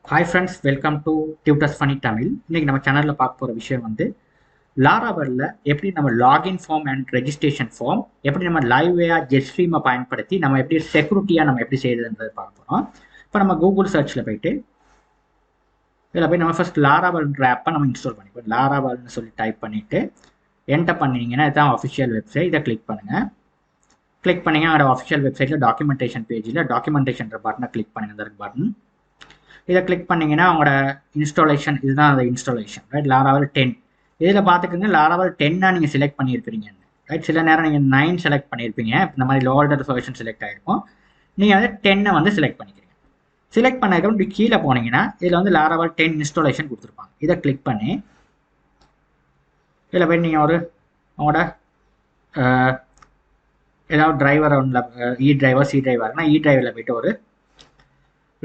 Hi friends, welcome to Tutors Funny Tamil. இன்னைக்கு நம்ம சேனல்ல பார்க்க போற விஷயம் வந்து லாராவெல்ல எப்படி நம்ம login form and registration form எப்படி நம்ம லைவ்வேயா ஜெட் ஸ்ட்ரீமை பயன்படுத்தி நம்ம எப்படி செக்யூரிட்டியா நம்ம எப்படி செய்யறதுன்றது பார்க்க போறோம். இப்போ நம்ம கூகுள் சர்ச்ல போயிட்டு இதில் போய் நம்ம ஃபர்ஸ்ட் லாராவெல்ன்ற ஆப்பை நம்ம இன்ஸ்டால் பண்ணிப்போம். லாராவெல்னு சொல்லி டைப் பண்ணிட்டு என்டர் பண்ணீங்கன்னா இதுதான் அஃபிஷியல் வெப்சைட். இதை கிளிக் பண்ணுங்க. கிளிக் பண்ணீங்க அதோட அஃபிஷியல் வெப்சைட்ல டாக்குமெண்டேஷன் பேஜில் டாக்குமெண்டேஷன் பட்டனை கிளிக் பண்ணுங்க. இந்த பட்டன் இதை கிளிக் பண்ணிங்கன்னா அவங்களோட இன்ஸ்டாலேஷன் இதுதான் அந்த இன்ஸ்டாலேஷன் ரைட். லாராவெல் 10 இதில் பார்த்துக்கோங்க. லாராவெல் 10 நீங்கள் செலக்ட் பண்ணியிருக்கிறீங்க ரைட். சில நேரம் நீங்கள் 9 செலக்ட் பண்ணியிருப்பீங்க. இந்த மாதிரி ஓல்டர் வெர்ஷன் செலக்ட் ஆகிருக்கும். நீங்கள் வந்து 10 வந்து செலக்ட் பண்ணிக்கிறீங்க. செலக்ட் பண்ணதுக்கப்புறம் இப்படி கீழே போனீங்கன்னா இதில் வந்து லாராவெல் 10 இன்ஸ்டாலேஷன் கொடுத்துருப்பாங்க. இதை கிளிக் பண்ணி இதில் போய் நீங்கள் ஒரு அவங்களோட ஏதாவது டிரைவர் இ டிரைவர் சி டிரைவர்னா இ டிரைவரில் போய்ட்டு ஒரு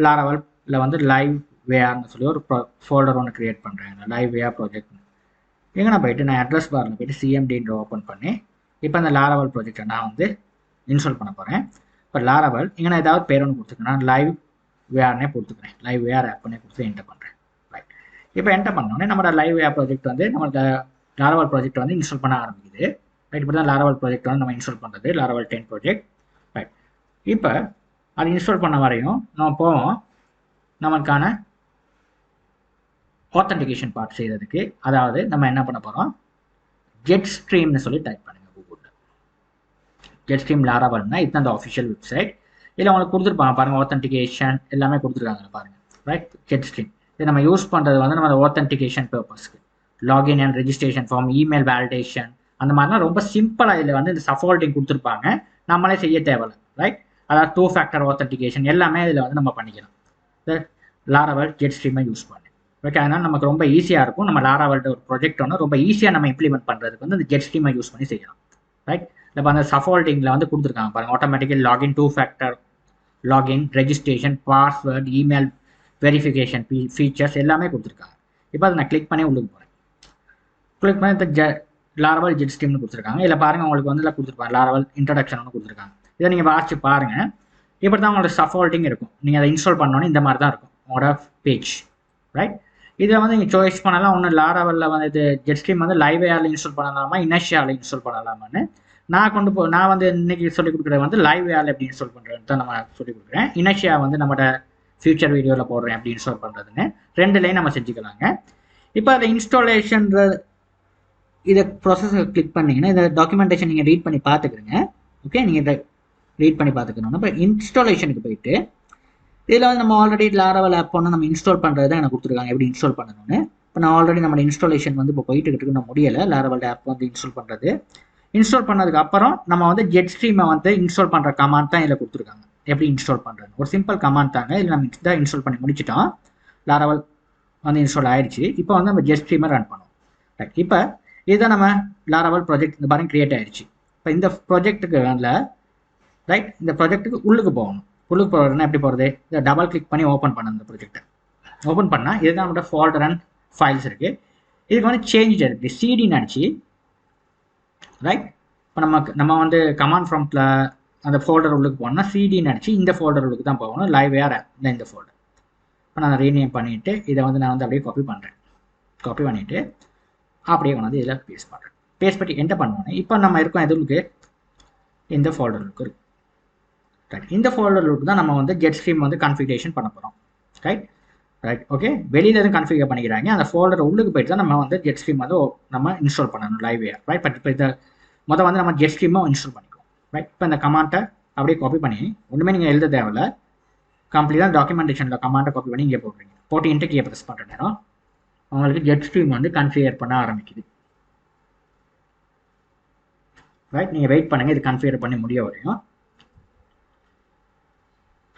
லாராவெல் வந்து லைவ் வேர்னு சொல்லி ஒரு ஃபோல்டர் ஒன்று கிரியேட் பண்ணுறேன். லைவ் வேர் ப்ராஜெக்ட் எங்கே நான் போயிட்டு நான் அட்ரஸ் பாரில் போயிட்டு சிஎம்டின்ற ஓப்பன் பண்ணி இப்போ அந்த லாராவெல் ப்ராஜெக்டை நான் வந்து இன்ஸ்டால் பண்ண போகிறேன். இப்போ லாராவெல் இங்கே நான் ஏதாவது பேர் ஒன்று கொடுத்துருக்கேன். லைவ் வேர்னே கொடுத்துக்கிறேன். லைவ் வேர் ஆப்னே கொடுத்து என்டர் பண்ணுறேன். ரைட். இப்போ என்டர் பண்ணோடனே நம்மளோட லைவ் வேர் ப்ராஜெக்ட் வந்து நம்மளுக்கு லாராவெல் ப்ராஜெக்ட் வந்து இன்ஸ்டால் பண்ண ஆரம்பிக்குது. ரைட். இப்படி தான் லாராவெல் ப்ராஜெக்ட் வந்து நம்ம இன்ஸ்டால் பண்ணுறது லாராவெல் 10 ப்ராஜெக்ட். ரைட். இப்போ அது இன்ஸ்டால் பண்ண வரையும் நம்ம போவோம் நமக்கான ஆத்தென்டிகேஷன் பார்ட் செய்யறதுக்கு. அதாவது நம்ம என்ன பண்ண போறோம், ஜெட் ஸ்ட்ரீம்னு சொல்லி டைப் பண்ணுங்க கூகுள்ல. ஜெட் ஸ்ட்ரீம் லாராவெல்னா இதுதான் அந்த ஆஃபிஷியல் வெப்சைட். இதில் உங்களுக்கு கொடுத்துருப்பாங்க பாருங்க, ஆத்தென்டிகேஷன் எல்லாமே கொடுத்துருக்காங்க பாருங்க. ரைட். ஜெட் ஸ்ட்ரீம் இதை நம்ம யூஸ் பண்ணுறது வந்து நம்ம ஆத்தென்டிகேஷன் பர்பஸ்க்கு, login and registration form, email validation அந்த மாதிரிலாம் ரொம்ப சிம்பிளாக இதில் வந்து இந்த சஃபோல்டிங் கொடுத்துருப்பாங்க. நம்மளே செய்ய தேவையில்லை. ரைட். அதாவது 2 ஃபேக்டர் ஆத்தென்டிகேஷன் எல்லாமே இதில் வந்து நம்ம பண்ணிக்கலாம். லாராவெல் ஜெட் ஸ்ட்ரீமை யூஸ் பண்ணி. ஓகே. அதனால் நமக்கு ரொம்ப ஈஸியாக இருக்கும். நம்ம லாராவெல்ட்ட ஒரு ப்ராஜெக்ட் ஒன்று ரொம்ப ஈஸியாக நம்ம இம்ப்ளிமெண்ட் பண்ணுறதுக்கு வந்து இந்த ஜெட் ஸ்ட்ரீமை யூஸ் பண்ணி செய்யலாம். ரைட். இப்போ அந்த சஃபோல்டிங்கில் வந்து கொடுத்துருக்காங்க பாருங்க, automatically login, 2 factor login, registration, password, email verification features எல்லாமே கொடுத்துருக்காங்க. இப்போ அதை நான் கிளிக் பண்ணி உள்ளுக்கு போகிறேன். கிளிக் பண்ணி இந்த லாராவெல் ஜெட் ஸ்ட்ரீம்னு கொடுத்துருக்காங்க. இதில் பாருங்கள் உங்களுக்கு வந்து இதில் கொடுத்துருப்பாங்க லாராவெல் இன்ட்ரடக்ஷன் ஒன்று கொடுத்துருக்காங்க. இதை நீங்கள் வாட்சி பாருங்கள். இப்படி தான் உங்களோட சஃபோல்டிங் இருக்கும். நீங்கள் அதை இன்ஸ்டால் பண்ணோன்னே இந்த மாதிரி தான் இருக்கும் உங்களோட பேஜ். ரைட். இதில் வந்து நீங்கள் சாய்ஸ் பண்ணலாம். ஒன்று லாராவெல்ல வந்து இது ஜெட் ஸ்ட்ரீம் வந்து லைவ்வேரில் இன்ஸ்டால் பண்ணலாமா, இனர்ஷியாவில் இன்ஸ்டால் பண்ணலாமான்னு நான் வந்து இன்னைக்கு சொல்லிக் கொடுக்குறது வந்து லைவ்வேரில் எப்படி இன்ஸ்டால் பண்ணுறதுன்னு தான் நம்ம சொல்லிக் கொடுக்குறேன். இனர்ஷியா வந்து நம்மளோட ஃபியூச்சர் வீடியோவில் போடுறேன் எப்படி இன்ஸ்டால் பண்ணுறதுன்னு. ரெண்டுலேயும் நம்ம செஞ்சுக்கலாங்க. இப்போ அதை இன்ஸ்டாலேஷன்ற இதை ப்ராசஸ் கிளிக் பண்ணிங்கன்னா இந்த டாக்குமெண்டேஷன் நீங்கள் ரீட் பண்ணி பார்த்துக்கிறீங்க. ஓகே. நீங்கள் இதை ரீட் பண்ணி பார்த்துக்கணும். இப்போ இன்ஸ்டாலேஷனுக்கு போயிட்டு இதில் வந்து நம்ம ஆல்ரெடி லாராவெல் ஆப் ஒன்று நம்ம இன்ஸ்டால் பண்ணுறது தான் எனக்கு கொடுத்துருக்காங்க எப்படி இன்ஸ்டால் பண்ணணும்னு. இப்போ நான் ஆல்ரெடி நம்ம இன்ஸ்டாலேஷன் வந்து இப்போ போயிட்டு இருக்கு, நான் முடியலை லாராவெல் ஆப் வந்து இன்ஸ்டால் பண்ணுறது. இன்ஸ்டால் பண்ணதுக்கு அப்புறம் நம்ம வந்து ஜெட் ஸ்ட்ரீமை வந்து இன்ஸ்டால் பண்ணுற கமாண்ட் தான் இதில் கொடுத்துருக்காங்க. எப்படி இன்ஸ்டால் பண்ணுறது ஒரு சிம்பிள் கமாண்ட் தாங்க. இதில் நம்ம தான் இன்ஸ்டால் பண்ணி முடிச்சிட்டோம். லாராவெல் வந்து இன்ஸ்டால் ஆயிடுச்சு. இப்போ வந்து நம்ம ஜெட் ஸ்ட்ரீமை ரன் பண்ணுவோம். ரைட். இப்போ இதுதான் நம்ம லாராவெல் ப்ராஜெக்ட் இந்த பாருங்க கிரியேட் ஆயிடுச்சு. இப்போ இந்த ப்ராஜெக்ட்டுக்கு ரைட், இந்த ப்ராஜெக்ட்டுக்கு உள்ளுக்கு போகணும். உள்ளுக்கு போகிறதுனா எப்படி போகிறது, இதை டபுள் கிளிக் பண்ணி ஓப்பன் பண்ண இந்த ப்ராஜெக்டை ஓப்பன் பண்ணால் இதுதான் நம்மளோட ஃபோல்டர் அண்ட் ஃபைல்ஸ் இருக்குது. இதுக்கு வந்து சேஞ்ச் இருக்குது சிடின்னு அடிச்சு. ரைட். இப்போ நம்ம வந்து கமாண்ட் ப்ராம்ப்டில் அந்த ஃபோல்டர் உள்ளுக்கு போகணும்னா சிடின்னு அடிச்சு இந்த ஃபோல்டர் உள்ளுக்கு தான் போகணும். லைவ்வேர் இந்த ஃபோல்டர். இப்போ நான் ரீநேம் பண்ணிவிட்டு இதை வந்து நான் வந்து அப்படியே காப்பி பண்ணுறேன். காப்பி பண்ணிவிட்டு அப்படியே வந்து இதில் பேஸ்ட் பண்ணுறேன். பேஸ்ட் பண்ணி என்டர் பண்ணுவோன்னே இப்போ நம்ம இருக்கோம் எதுக்கு, இந்த ஃபோல்டருக்கு இருக்கும். ரைட். இந்த ஃபோல்டருக்கு தான் நம்ம வந்து ஜெட் ஸ்ட்ரீம் வந்து கன்ஃபிகரேஷன் பண்ண போகிறோம். ரைட். ரைட். ஓகே. வெளியில இருந்து கன்ஃபிகர் பண்ணிக்கிறாங்க. அந்த ஃபோல்டர் உள்ளுக்கு போயிட்டு தான் நம்ம வந்து ஜெட் ஸ்ட்ரீம் வந்து நம்ம இன்ஸ்டால் பண்ணணும் லைவ்வேர். ரைட். பட் இப்போ இதை மொதல் வந்து நம்ம ஜெட் ஸ்ட்ரீமாக இன்ஸ்டால் பண்ணிக்குவோம். ரைட். இப்போ இந்த கமாண்ட்டை அப்படியே காப்பி பண்ணி ஒன்றுமே நீங்கள் எழுத தேவையில்லை. கம்ப்ளீட்டாக டாக்குமெண்டேஷனில் கமாண்டை காப்பி பண்ணி இங்கே போடுறீங்க. போட்டு இன்டர்கீயை ப்ரெஸ் பண்ணுற நேரம் உங்களுக்கு ஜெட் ஸ்ட்ரீம் வந்து கன்ஃபிகர் பண்ண ஆரம்பிக்குது. ரைட். நீங்கள் வெயிட் பண்ணுங்கள் இது கன்ஃபிகர் பண்ணி முடிய வரையும்.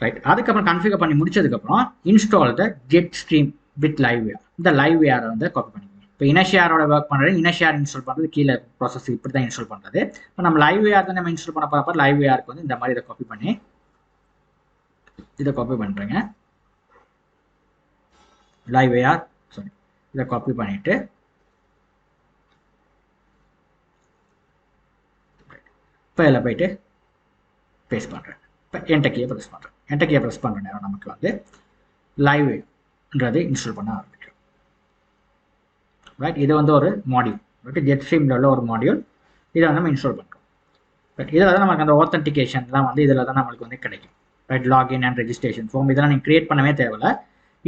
ரைட். அதுக்கப்புறம் கன்ஃபிகர் பண்ணி முடிச்சதுக்கப்புறம் install the Jetstream with Livewire. இந்த லைவ்வேரை வந்து காப்பி பண்ணிக்கோங்க. இப்போ இனர்ஷியாரோட ஒர்க் பண்ணுறது, இனர்ஷியார் இன்ஸ்டால் பண்ணுறது கீழே ப்ராசஸ் இப்படி தான் இன்ஸ்டால் பண்ணுறது. இப்போ நம்ம லைவ்வேர் தான் நம்ம இன்ஸ்டால் பண்ண போகிறப்ப லைவ்வேருக்கு வந்து இந்த மாதிரி இதை காப்பி பண்ணி இதை காப்பி பண்ணுறேங்க. லைவ்வேர் சாரி இதை காப்பி பண்ணிவிட்டு இப்போ இதில் போயிட்டு பேஸ்ட் பண்ணுறேன். இப்போ என்டர் கீயை ப்ரெஸ் பண்ணுறேன். என்டர் கீயை ப்ரெஸ் பண்ணுற நேரம் நமக்கு வந்து லைவ்வேர் ஜெட்ஸ்ட்ரீம்ன்றது இன்ஸ்டால் பண்ண ஆரம்பிக்கும். ரைட், இது வந்து ஒரு மாடியூல். ஓகே, ஜெட்ஸ்ட்ரீமில் உள்ள ஒரு மாடியூல். இதை வந்து நம்ம இன்ஸ்டால் பண்ணுறோம். பட் இதில் தான் நமக்கு அந்த ஆத்தென்டிகேஷன்லாம் வந்து இதில் தான் நம்மளுக்கு வந்து கிடைக்கும். Right, login and registration form இதெல்லாம் நீங்கள் கிரியேட் பண்ணவே தேவையில்ல.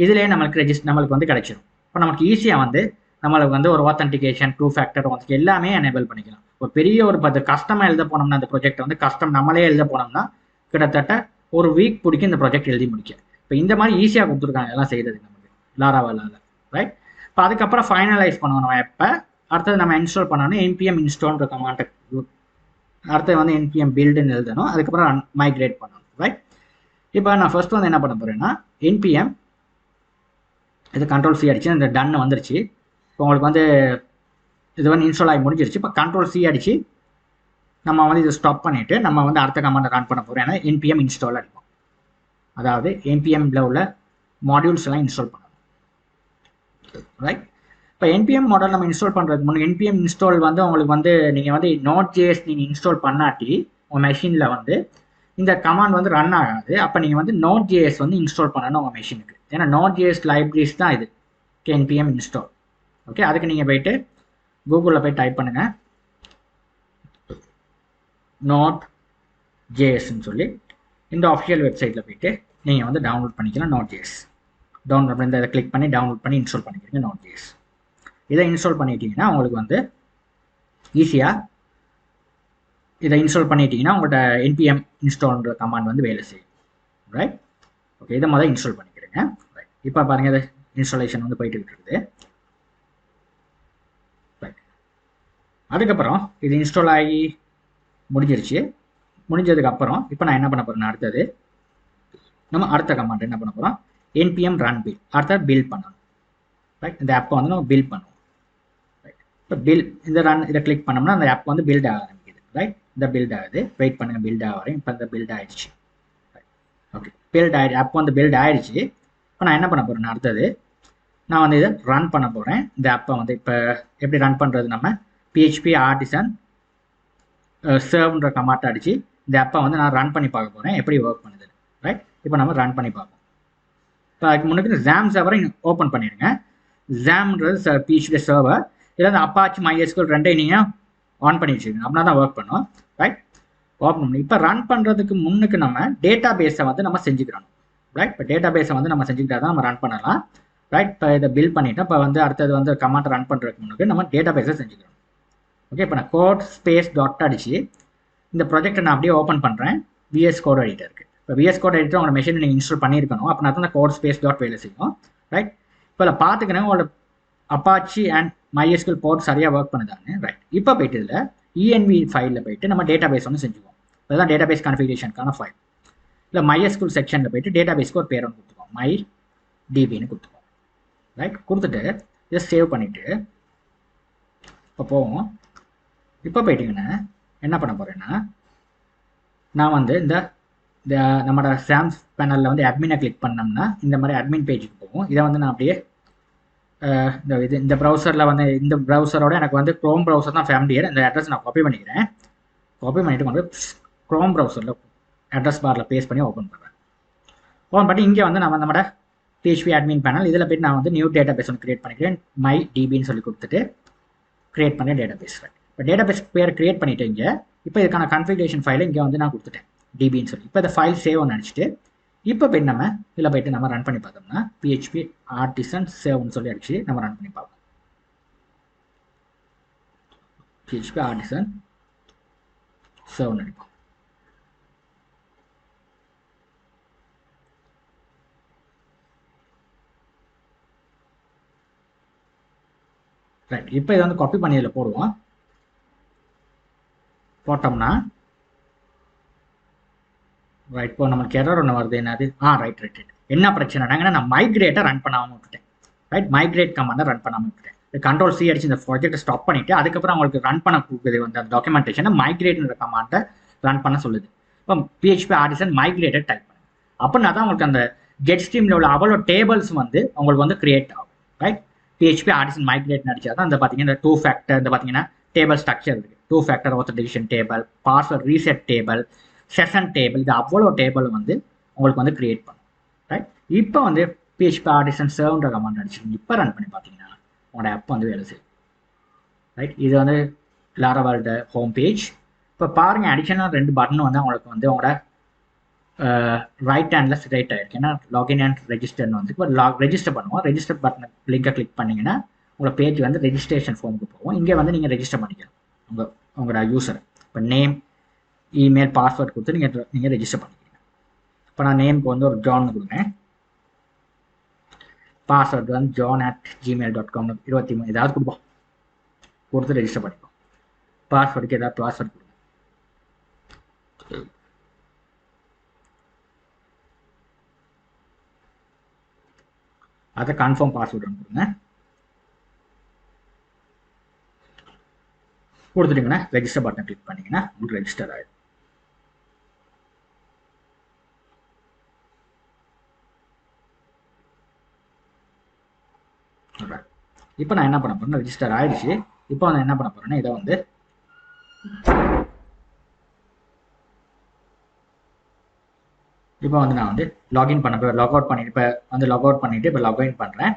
இதிலே நம்மளுக்கு வந்து கிடைச்சிடும். இப்போ நமக்கு ஈஸியாக வந்து நம்மளுக்கு வந்து ஒரு ஆத்தென்டிகேஷன், 2 ஃபேக்டர் எல்லாமே எனேபிள் பண்ணிக்கலாம். ஒரு பெரிய ஒரு 10 கஸ்டமாக எழுத போனோம்னா அந்த ப்ராஜெக்ட் வந்து கஸ்டம் நம்மளே எழுத போனோம்னா கிட்டத்தட்ட ஒரு வீக் பிடிக்கும் இந்த ப்ராஜெக்ட் எழுதி முடிக்க. இப்போ இந்த மாதிரி ஈஸியாக கொடுத்துருக்காங்க எல்லாம் செய்கிறது நமக்கு லாராவெல்லால். ரைட், இப்போ அதுக்கப்புறம் ஃபைனலைஸ் பண்ணணும். நம்ம எப்போ அடுத்தது நம்ம இன்ஸ்டால் பண்ணணும் npm installன்ற கமாண்டை அடுத்தது வந்து npm buildன்னு எழுதணும். அதுக்கப்புறம் மைக்ரேட் பண்ணணும். ரைட், இப்போ நான் ஃபர்ஸ்ட் வந்து என்ன பண்ண போகிறேன்னா npm இது கண்ட்ரோல் சி அடிச்சு இந்த டன் வந்துருச்சு. இப்போ உங்களுக்கு வந்து இது வந்து இன்ஸ்டால் ஆகி முடிஞ்சிருச்சு. இப்போ கண்ட்ரோல் சி அடிச்சு நம்ம வந்து இதை ஸ்டாப் பண்ணிவிட்டு நம்ம வந்து அடுத்த கமாண்டை ரன் பண்ண போகிறோம். ஏன்னா npm இன்ஸ்டால் அடிப்போம். அதாவது npmல உள்ள மாடியூல்ஸ் எல்லாம் இன்ஸ்டால் பண்ணணும். ரைட், இப்போ npm மாடல் நம்ம இன்ஸ்டால் பண்ணுறதுக்கு முன்னாடி npm இன்ஸ்டால் வந்து உங்களுக்கு வந்து நீங்கள் வந்து Node.js நீங்கள் இன்ஸ்டால் பண்ணாட்டி உங்கள் மெஷினில் வந்து இந்த கமாண்ட் வந்து ரன் ஆகாது. அப்போ நீங்கள் வந்து Node.js வந்து இன்ஸ்டால் பண்ணணும் உங்கள் மெஷினுக்கு. ஏன்னா Node.js லைப்ரரிஸ் தான் இது npm இன்ஸ்டால். ஓகே, அதுக்கு நீங்கள் போயிட்டு கூகுளில் போய் டைப் பண்ணுங்கள் Node.jsன்னு சொல்லி இந்த அஃபிஷியல் வெப்சைட்டில் போயிட்டு நீங்கள் வந்து டவுன்லோட் பண்ணிக்கலாம் Node.js. டவுன்லோட் பண்ணி இதை கிளிக் பண்ணி டவுன்லோட் பண்ணி இன்ஸ்டால் பண்ணிக்கிறீங்க Node.js. இதை இன்ஸ்டால் பண்ணிட்டீங்கன்னா உங்களுக்கு வந்து ஈஸியாக இதை இன்ஸ்டால் பண்ணிட்டீங்கன்னா உங்கள்கிட்ட npm இன்ஸ்டால்ன்ற கமாண்ட் வந்து வேலை செய்யும். ரைட், ஓகே, இதை முதல்ல இன்ஸ்டால் பண்ணிக்கிறேங்க. ரைட், இப்போ பாருங்கள் இது இன்ஸ்டாலேஷன் வந்து போயிட்டு இருக்குது. ரைட், அதுக்கப்புறம் இது இன்ஸ்டால் ஆகி முடிஞ்சிருச்சு. முடிஞ்சதுக்கப்புறம் இப்போ நான் என்ன பண்ண போகிறேன்னா அடுத்தது நம்ம அடுத்த கமாண்ட் என்ன பண்ண போகிறோம் npm run build. அடுத்த பில்ட் பண்ணணும். ரைட், இந்த ஆப்பை வந்து நம்ம பில்ட் பண்ணுவோம். ரைட், இப்போ இந்த ரன் இதை கிளிக் பண்ணோம்னா அந்த ஆப் வந்து பில்ட் ஆக ஆரம்பிக்குது. ரைட், இந்த பில்ட் ஆகுது. வெயிட் பண்ணுங்கள், பில்ட் ஆகிறேன். இப்போ இந்த பில்ட் ஆயிடுச்சு. ஓகே, பில்ட் ஆயிடுச்சு. ஆப் வந்து பில்ட் ஆயிடுச்சு. இப்போ நான் என்ன பண்ண போகிறேன்னா அடுத்தது நான் வந்து இதை ரன் பண்ண போகிறேன். இந்த ஆப்பை வந்து இப்போ எப்படி ரன் பண்ணுறது நம்ம PHP artisan serveன்ற கமாண்ட் அடிச்சு இந்த ஆப்பை வந்து நான் ரன் பண்ணி பார்க்க போகிறேன் எப்படி ஒர்க் பண்ணுது. ரைட், இப்போ நம்ம ரன் பண்ணி பார்ப்போம். இப்போ அதுக்கு முன்னாடி இந்த ஜாம் சர்வரை ஓப்பன் பண்ணிடுங்க. ஜாம்ன்றது PHP சர்வர். இதில் அந்த அப்பாச்சி MySQL ரெண்டையும் நீங்கள் ஆன் பண்ணி வச்சுக்கோங்க. அப்படின்னா தான் ஒர்க் பண்ணும். ரைட், ஓப்பன் பண்ணி இப்போ ரன் பண்ணுறதுக்கு முன்னுக்கு நம்ம டேட்டா பேஸை வந்து நம்ம செஞ்சுக்கிறோம். ரைட், இப்போ டேட்டா பேஸை வந்து நம்ம செஞ்சுக்கிட்டா தான் நம்ம ரன் பண்ணலாம். ரைட், இப்போ இதை பில்ட் பண்ணிவிட்டோம். இப்போ வந்து அடுத்தது வந்து கமாண்ட் ரன் பண்ணுறதுக்கு முன்னுக்கு நம்ம டேட்டா பேஸை செஞ்சுக்கிறோம். ஓகே, இப்போ நான் கோட் ஸ்பேஸ் டாட் அடிச்சு இந்த ப்ராஜெக்டை நான் அப்படியே ஓப்பன் பண்ணுறேன். VS கோட் எடிட்டருக்கு. இப்போ VS கோட் எடிட்டர் உங்களோட மெஷினை நீங்கள் இன்ஸ்டால் பண்ணியிருக்கணும். அப்படின்னா தான் அந்த கோட் ஸ்பேஸ் டாட் வேலை செய்யும். ரைட், இப்போ இதில் பார்த்துக்கணும் உங்களோட அப்பாச்சி அண்ட் MySQL போர்ட் சரியாக ஒர்க் பண்ணுதான்னு. ரைட், இப்போ போயிட்டு இதில் env ஃபைலில் போயிட்டு நம்ம டேட்டா பேஸ் ஒன்று செஞ்சுக்குவோம். அதுதான் டேட்டா பேஸ் கான்ஃபிகரேஷனுக்கான ஃபைல். இல்லை MySQL செக்ஷனில் போயிட்டு டேட்டா பேஸ்க்கு ஒரு பேர் ஒன்று கொடுத்துக்கோம். MyDBன்னு கொடுத்துக்கோம். ரைட், கொடுத்துட்டு இதை சேவ் பண்ணிவிட்டு இப்போ போவோம். இப்போ போயிட்டீங்கன்னா என்ன பண்ண போகிறேன்னா நான் வந்து இந்த நம்மளோட சாம்ஸ் பேனலில் வந்து அட்மினை கிளிக் பண்ணோம்னா இந்த மாதிரி அட்மின் பேஜுக்கு போகும். இதை வந்து நான் அப்படியே இந்த ப்ரௌசரில் வந்து இந்த ப்ரௌசரோட எனக்கு வந்து க்ரோம் ப்ரௌசர் தான் ஃபேமிலியர். இந்த அட்ரஸ் நான் காப்பி பண்ணிக்கிறேன். காப்பி பண்ணிவிட்டு கொண்டு க்ரோம் ப்ரௌசரில் அட்ரஸ் பாரில் பேஸ்ட் பண்ணி ஓப்பன் பண்ணுறேன். ஓப்பன் பண்ணி இங்கே வந்து நம்ம நம்மளோட PHP அட்மின் பேனல் இதில் போய்ட்டு நான் வந்து நியூ டேட்டா பேஸ் ஒன்று கிரியேட் பண்ணிக்கிறேன். MyDBன்னு சொல்லி கொடுத்துட்டு கிரியேட் பண்ண டேட்டா பேஸ். இப்போ டேட்டா பேஸ் பேர் கிரியேட் பண்ணிட்டேங்க. இப்போ இதுக்கான கான்ஃபிகரேஷன் ஃபைலை இங்கே வந்து நான் கொடுத்துட்டேன் DBன்னு சொல்லி. இப்போ இந்த ஃபைல் சேவ் ஒன்று அடிச்சுட்டு இப்போ போய்ட்டு நம்ம இதில் போய்ட்டு நம்ம ரன் பண்ணி பார்த்தோம்னா PHP artisan சேவ்னு சொல்லி அடிச்சு நம்ம ரன் பண்ணி பார்ப்போம். PHP artisan சேவ்னு அடிப்போம். ரைட், இப்போ இதை வந்து காப்பி பண்ணி இதில் போடுவோம். போட்டோம்னா ரைட், இப்போ நமக்கு எரர் ஒன்று வருது. என்னது ரைட் ரைட் ரைட் என்ன பிரச்சனைனா நான் மைக்ரேட்டை ரன் பண்ணாமல் விட்டுட்டேன். ரைட், மைக்ரேட் கமாண்டை ரன் பண்ணாமல் விட்டுட்டேன். கண்ட்ரோல் சி அடிச்சு இந்த ப்ராஜெக்ட்டை ஸ்டாப் பண்ணிவிட்டு அதுக்கப்புறம் அவங்களுக்கு ரன் பண்ண கொடுக்குது வந்து அந்த டாக்குமெண்டேஷனை மைக்ரேட்ன்ற கமாண்டை ரன் பண்ண சொல்லுது. இப்போ PHP artisan மைக்ரேட்டட் டைப் பண்ணுங்க. அப்படின்னா தான் உங்களுக்கு அந்த ஜெட்ஸ்ட்ரீமில் உள்ள அவ்வளோ டேபிள்ஸ் வந்து உங்களுக்கு வந்து கிரியேட் ஆகும். ரைட், PHP artisan மைக்ரேட் அடிச்சா தான் இந்த பார்த்தீங்கன்னா இந்த 2 ஃபேக்டர் இந்த பார்த்தீங்கன்னா டேபிள் ஸ்ட்ரக்சர் இருக்குது. 2 factor authentication table, password reset table, session table, இது அவ்வளோ டேபிள் வந்து உங்களுக்கு வந்து கிரியேட் பண்ணும். ரைட், இப்போ வந்து PHP artisan server கமாண்ட் அடிச்சு இப்போ ரன் பண்ணி பார்த்தீங்கன்னா உங்களோட ஆப் வந்து வேலை செய்யும். ரைட், இது வந்து லாராவலோட ஹோம் பேஜ். இப்போ பாருங்கள், அடிஷனலாக 2 பட்டன் வந்து உங்களுக்கு வந்து உங்களோட ரைட் ஹேண்டில் செலக்ட் ஆகிருக்கு. ஏன்னா லாகின் அண்ட் ரெஜிஸ்டர்னு வந்து இப்போ ரெஜிஸ்டர் பண்ணுவோம். ரெஜிஸ்டர் பட்டனை லிங்கை கிளிக் பண்ணிங்கன்னா உங்களோட பேஜ் வந்து ரெஜிஸ்ட்ரேஷன் ஃபார்முக்கு போகும். இங்கே வந்து நீங்கள் ரெஜிஸ்டர் பண்ணிக்கலாம் உங்களோட யூசர். இப்போ நேம், இமெயில், பாஸ்வேர்ட் கொடுத்து நீங்கள் ரெஜிஸ்டர் பண்ணிக்கிறீங்க. இப்போ நான் நேமுக்கு வந்து ஒரு ஜான் கொடுக்குறேன். பாஸ்வேர்டு வந்து john@gmail.com 23 ஏதாவது கொடுப்போம், கொடுத்து ரெஜிஸ்டர் பண்ணிப்போம். பாஸ்வேர்டுக்கு ஏதாவது பாஸ்வேர்டு கொடுங்க. அதை கன்ஃபார்ம் பாஸ்வேர்டு கொடுங்க. கொடுத்துட்டீங்கன்னா ரெஜிஸ்டர் பட்டன் கிளிக் பண்ணிங்கன்னா உங்களுக்கு ரெஜிஸ்டர் ஆகிடும். இப்போ நான் என்ன பண்ண போறேன்னா ரெஜிஸ்டர் ஆயிடுச்சு. இப்போ நான் என்ன பண்ண போறேன்னா இதை வந்து இப்போ வந்து நான் வந்து லாகின் பண்ண போய் லாக் அவுட் பண்ணிட்டு இப்போ வந்து லாக் அவுட் பண்ணிட்டு இப்போ லாகின் பண்ணுறேன்.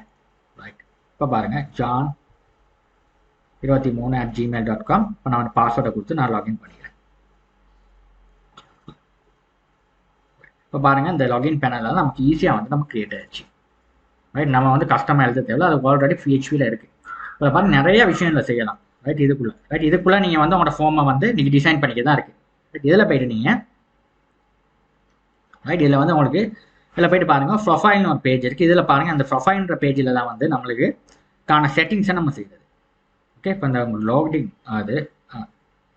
ரைட், இப்போ பாருங்கள் john23@gmail.com. இப்போ நான் வந்து பாஸ்வேர்டை கொடுத்து நான் லாகின் பண்ணிக்கிறேன். இப்போ பாருங்கள், இந்த லாகின் பேனலில் நமக்கு ஈஸியாக வந்து நம்ம கிரியேட் ஆயிடுச்சு. ரைட், நம்ம வந்து கஸ்டமாக எழுத தேவையில்ல, அது ஆல்ரெடி PHPயில் இருக்குது. இப்போ பாருங்கள், நிறைய விஷயங்களை செய்யலாம். ரைட், இதுக்குள்ளே நீங்கள் வந்து உங்களோட ஃபார்மை வந்து நீங்கள் டிசைன் பண்ணிக்க தான் இருக்குது. ரைட், இதில் போய்ட்டு நீங்கள் ரைட் இதில் வந்து உங்களுக்கு இதில் போய்ட்டு பாருங்கள், ப்ரொஃபைல்னு ஒரு பேஜ் இருக்குது. இதில் பாருங்கள், அந்த ப்ரொஃபைல்ன்ற பேஜில் தான் வந்து நம்மளுக்கு செட்டிங்ஸை நம்ம செய்யுது. ஓகே, இப்போ இந்த லோடிங் அது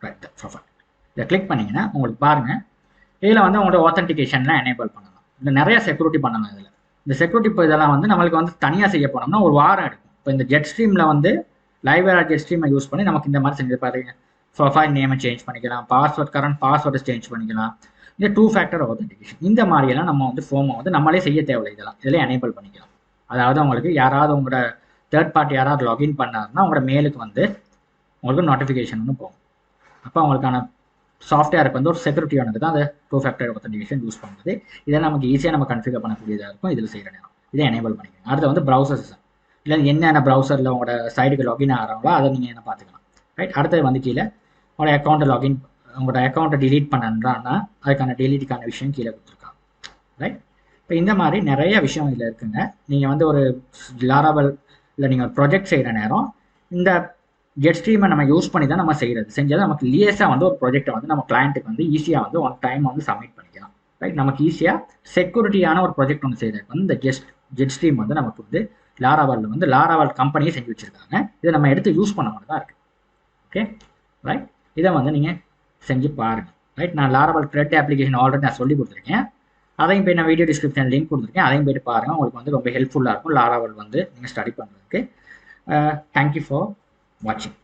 ரைட் ப்ரொஃபைல் இதை கிளிக் பண்ணிங்கன்னா உங்களுக்கு பாருங்கள், இதில் வந்து உங்களோட ஆத்தென்டிகேஷன்லாம் எனேபிள் பண்ணலாம். இல்லை நிறைய செக்யூரிட்டி பண்ணலாம். இதில் இந்த செக்யூரிட்டி இப்போ இதெல்லாம் வந்து நம்மளுக்கு வந்து தனியாக செய்ய போனோம்னா ஒரு வாரம் எடுக்கும். இப்போ இந்த ஜெட் ஸ்ட்ரீமில் வந்து லைவ்வேர் ஜெட் ஸ்ட்ரீமை யூஸ் பண்ணி நமக்கு இந்த மாதிரி செஞ்சு பாருங்க. ப்ரொஃபைல் நேமை சேஞ்ச் பண்ணிக்கலாம், கரண்ட் பாஸ்வேர்டை சேஞ்ச் பண்ணிக்கலாம், இந்த 2 ஃபேக்டர் ஆத்தென்டிகேஷன், இந்த மாதிரியெல்லாம் நம்ம வந்து ஃபார்மை வந்து நம்மளே செய்ய தேவையில்லை. இதில் எனேபிள் பண்ணிக்கலாம். அதாவது உங்களுக்கு யாராவது உங்களோட தேர்ட் பார்ட்டி யாராவது லாகின் பண்ணாருன்னா உங்களோட மெயிலுக்கு வந்து உங்களுக்கு நோட்டிஃபிகேஷன் ஒன்று போகும். அப்போ அவங்களுக்கான சாஃப்ட்வேருக்கு வந்து ஒரு செக்யூரிட்டியானது தான் அந்த 2 ஃபேக்டர் ஆத்தென்டிகேஷன் யூஸ் பண்ணுறது. இதை நமக்கு ஈஸியாக நம்ம கன்ஃபிகர் பண்ணக்கூடியதாக இருக்கும். இதில் செய்கிற நேரம் இதை எனேபிள் பண்ணிக்கலாம். அடுத்து வந்து ப்ரௌசர்ஸ், இல்லை என்னென்ன ப்ரௌசரில் உங்களோட சைடுக்கு லாகின் ஆகிறாங்களோ அதை நீங்கள் என்ன பார்த்துக்கலாம். ரைட், அடுத்தது வந்து கீழே உங்களோட அக்கௌண்ட்டை லாகின் உங்களோட அக்கௌண்ட்டை டிலீட் பண்ணன்றான்னா அதுக்கான டெலீட்டுக்கான விஷயம் கீழே கொடுத்துருக்காங்க. ரைட், இப்போ இந்த மாதிரி நிறைய விஷயம் இதில் இருக்குங்க. நீங்கள் வந்து ஒரு லாராவல் இல்லை நீங்கள் ஒரு ப்ராஜெக்ட் செய்கிற நேரம் இந்த ஜெட் ஸ்ட்ரீமை நம்ம யூஸ் பண்ணி தான் நம்ம செஞ்சால் நமக்கு லியஸாக வந்து ஒரு ப்ராஜெக்டை வந்து நம்ம கிளைண்ட்டுக்கு வந்து ஈஸியாக வந்து ஒன் டைம் வந்து சப்மிட் பண்ணிக்கலாம். ரைட், நமக்கு ஈஸியாக செக்யூரிட்டியான ஒரு ப்ராஜெக்ட் ஒன்று செய்கிறதுக்கு வந்து இந்த ஜெட் ஸ்ட்ரீம் வந்து நமக்கு வந்து லாராவல் வந்து லாராவல் கம்பெனியை செஞ்சு வச்சுருக்காங்க. இதை நம்ம எடுத்து யூஸ் பண்ண மாதிரி தான் இருக்குது. ஓகே, ரைட், இதை வந்து நீங்கள் செஞ்சு பாருங்கள். ரைட், நான் லாராவல் த்ரெட் அப்ளிகேஷன் ஆல்ரெடி நான் சொல்லி கொடுத்துருக்கேன். அதையும் போய் நான் வீடியோ டிஸ்கிரிப்ஷன் லிங்க் கொடுத்துருக்கேன். அதையும் போய்ட்டு பாருங்கள். உங்களுக்கு வந்து ரொம்ப ஹெல்ப்ஃபுல்லாக இருக்கும் லாராவல் வந்து நீங்கள் ஸ்டடி பண்ணுறதுக்கு. Thank you for watching.